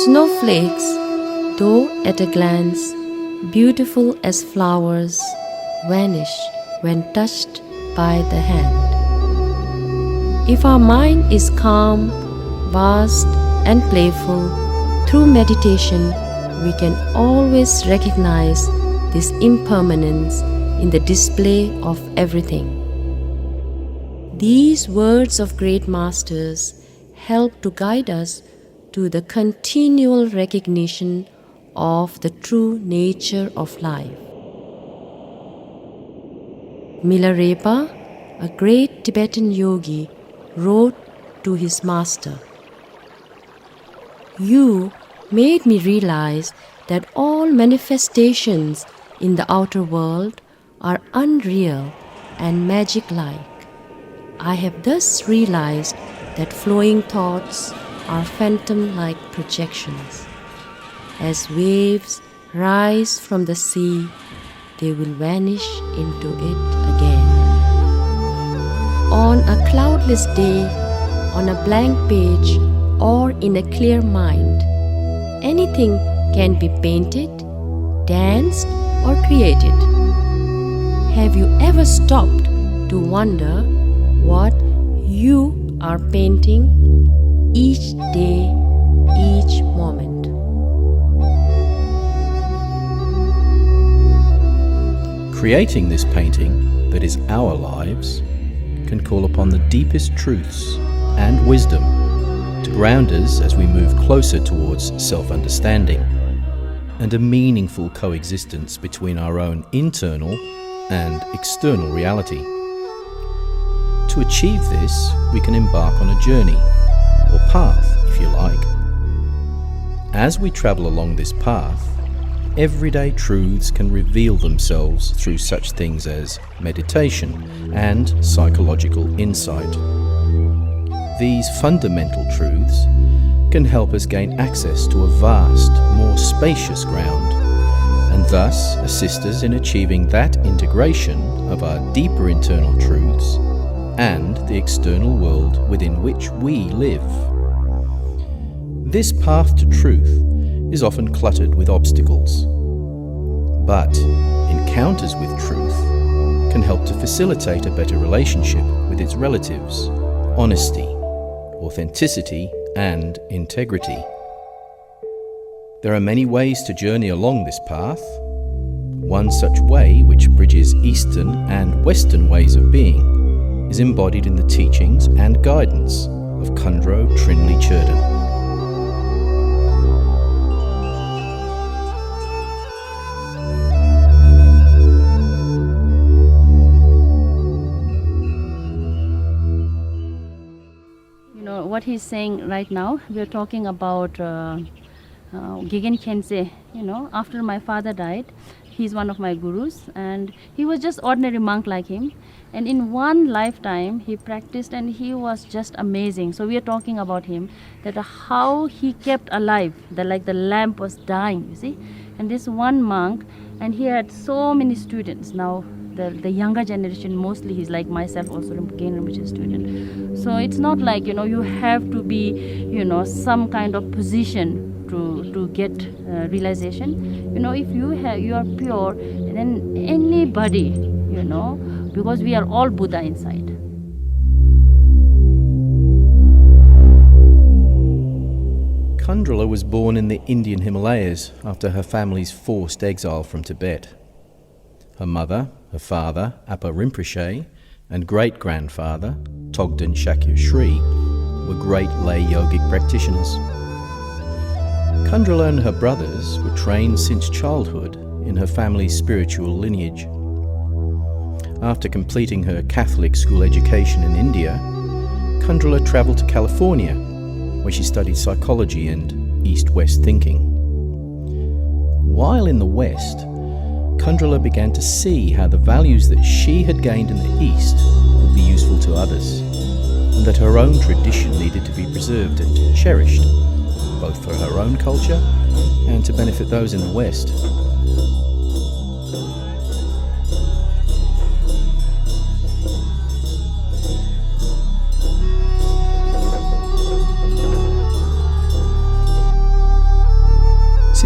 Snowflakes, though at a glance beautiful as flowers, vanish when touched by the hand. If our mind is calm, vast and playful, through meditation we can always recognize this impermanence in the display of everything. These words of great masters help to guide us to the continual recognition of the true nature of life. Milarepa, a great Tibetan yogi, wrote to his master, "You made me realize that all manifestations in the outer world are unreal and magic-like. I have thus realized that flowing thoughts are phantom-like projections. As waves rise from the sea, they will vanish into it again. On a cloudless day, on a blank page, or in a clear mind, anything can be painted, danced, or created. Have you ever stopped to wonder what you are painting each day, each moment?" Creating this painting that is our lives can call upon the deepest truths and wisdom to ground us as we move closer towards self-understanding and a meaningful coexistence between our own internal and external reality. To achieve this, we can embark on a journey, or path, if you like. As we travel along this path, everyday truths can reveal themselves through such things as meditation and psychological insight. These fundamental truths can help us gain access to a vast, more spacious ground, and thus assist us in achieving that integration of our deeper internal truths and the external world within which we live. This path to truth is often cluttered with obstacles, but encounters with truth can help to facilitate a better relationship with its relatives, honesty, authenticity, and integrity. There are many ways to journey along this path. One such way, which bridges Eastern and Western ways of being, is embodied in the teachings and guidance of Khandro Thrinlay Chodon. What he's saying right now, we are talking about Gigen Khense. After my father died, he's one of my gurus, and he was just ordinary monk like him. And in one lifetime, he practiced, and he was just amazing. So we are talking about him, that how he kept alive, like the lamp was dying, you see. And this one monk, and he had so many students. Now the younger generation, mostly he's like myself, also Rinpoche student. So it's not like, you have to be, some kind of position to get realization. If you are pure, then anybody, because we are all Buddha inside. Khandro was born in the Indian Himalayas after her family's forced exile from Tibet. Her mother, her father, Apa Rinpoche, and great-grandfather, Togden Shakya Sri, were great lay yogic practitioners. Khandro and her brothers were trained since childhood in her family's spiritual lineage. After completing her Catholic school education in India, Khandro travelled to California, where she studied psychology and East-West thinking. While in the West, Khandro began to see how the values that she had gained in the East would be useful to others, and that her own tradition needed to be preserved and cherished, both for her own culture and to benefit those in the West.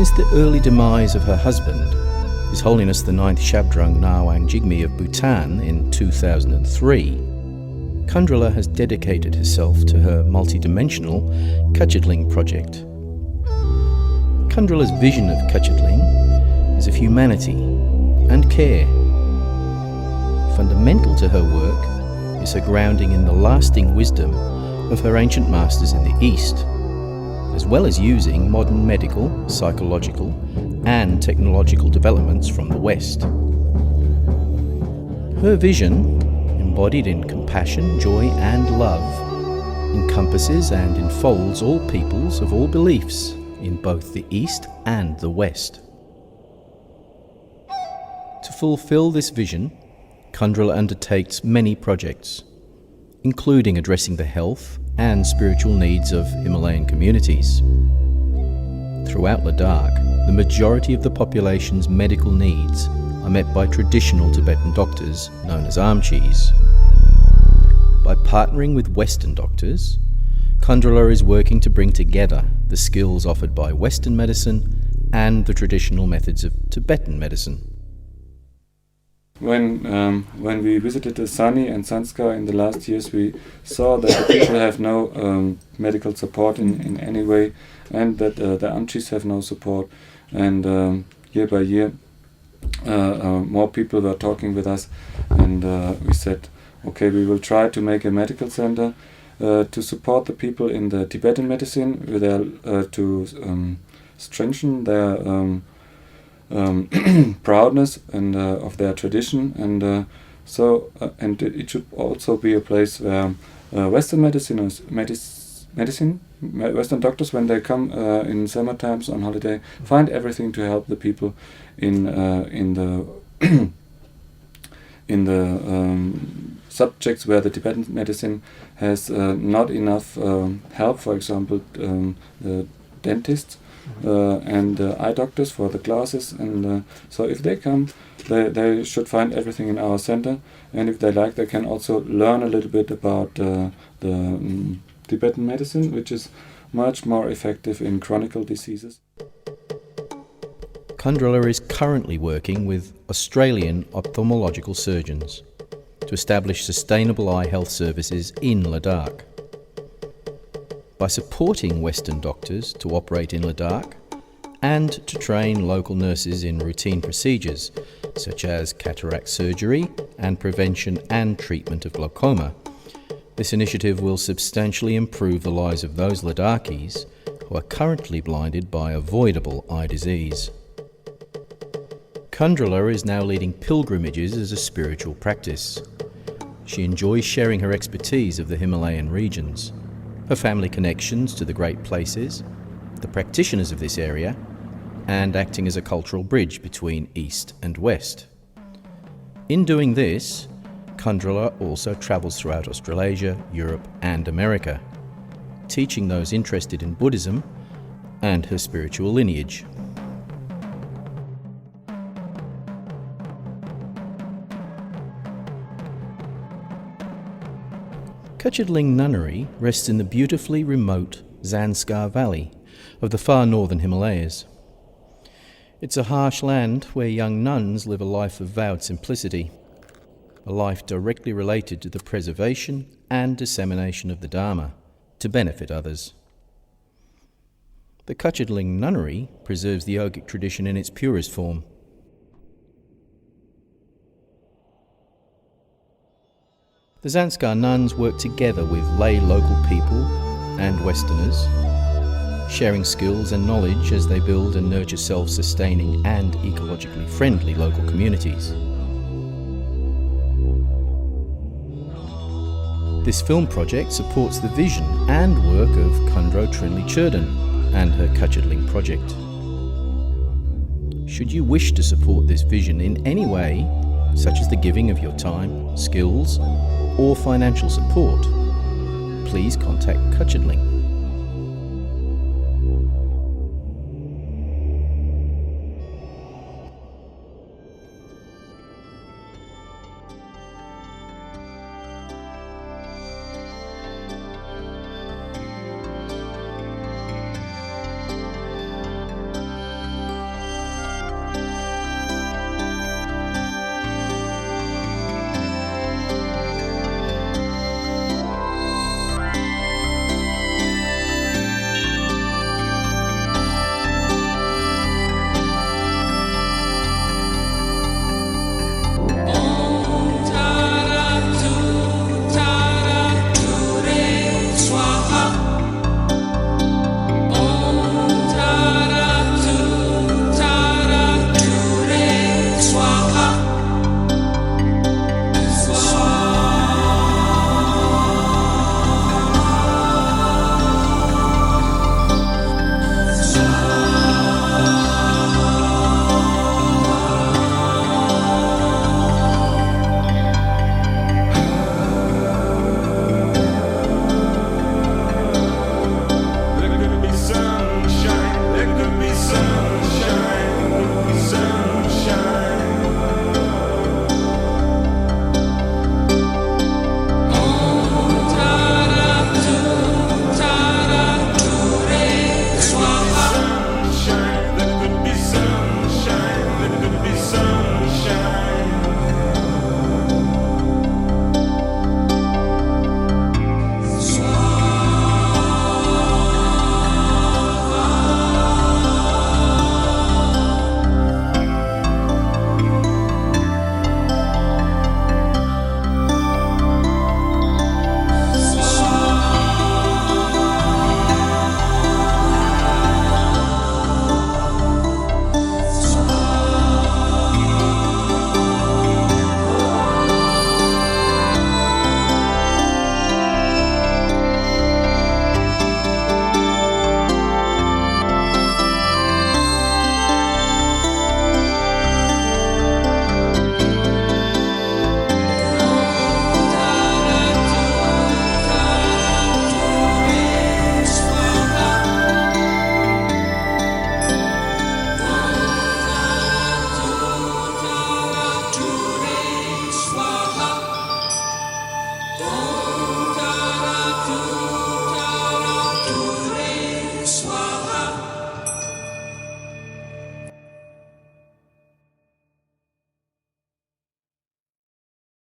Since the early demise of her husband, His Holiness the 9th Shabdrung Ngawang Jigme of Bhutan in 2003, Khandro has dedicated herself to her multidimensional Khachodling project. Khandro's vision of Khachodling is of humanity and care. Fundamental to her work is her grounding in the lasting wisdom of her ancient masters in the East, as well as using modern medical, psychological, and technological developments from the West. Her vision, embodied in compassion, joy, and love, encompasses and enfolds all peoples of all beliefs in both the East and the West. To fulfill this vision, Khandro undertakes many projects, including addressing the health and spiritual needs of Himalayan communities. Throughout Ladakh, the majority of the population's medical needs are met by traditional Tibetan doctors known as Amchis. By partnering with Western doctors, Khandro is working to bring together the skills offered by Western medicine and the traditional methods of Tibetan medicine. When we visited the Sani and Sanskar in the last years, we saw that the people have no medical support in any way, and that the Amchis have no support. And year by year, more people were talking with us, and we said, okay, we will try to make a medical center to support the people in the Tibetan medicine, with to strengthen their proudness and of their tradition, and and it should also be a place where Western Western doctors, when they come in summer times on holiday, find everything to help the people in the in the subjects where the Tibetan medicine has not enough help. For example, the dentists. And eye doctors for the glasses, and so if they come, they should find everything in our center, and if they like, they can also learn a little bit about the Tibetan medicine, which is much more effective in chronic diseases. Khandro is currently working with Australian ophthalmological surgeons to establish sustainable eye health services in Ladakh. By supporting Western doctors to operate in Ladakh and to train local nurses in routine procedures such as cataract surgery and prevention and treatment of glaucoma, this initiative will substantially improve the lives of those Ladakhis who are currently blinded by avoidable eye disease. Khandro is now leading pilgrimages as a spiritual practice. She enjoys sharing her expertise of the Himalayan regions, her family connections to the great places, the practitioners of this area, and acting as a cultural bridge between East and West. In doing this, Khandro also travels throughout Australasia, Europe, and America, teaching those interested in Buddhism and her spiritual lineage. Khachodling Nunnery rests in the beautifully remote Zanskar Valley of the far northern Himalayas. It's a harsh land where young nuns live a life of vowed simplicity, a life directly related to the preservation and dissemination of the Dharma to benefit others. The Khachodling Nunnery preserves the yogic tradition in its purest form. The Zanskar nuns work together with lay local people and Westerners, sharing skills and knowledge as they build and nurture self-sustaining and ecologically friendly local communities. This film project supports the vision and work of Khandro Thrinlay Chodon and her Khachodling project. Should you wish to support this vision in any way, such as the giving of your time, skills, or financial support, please contact Khachodling.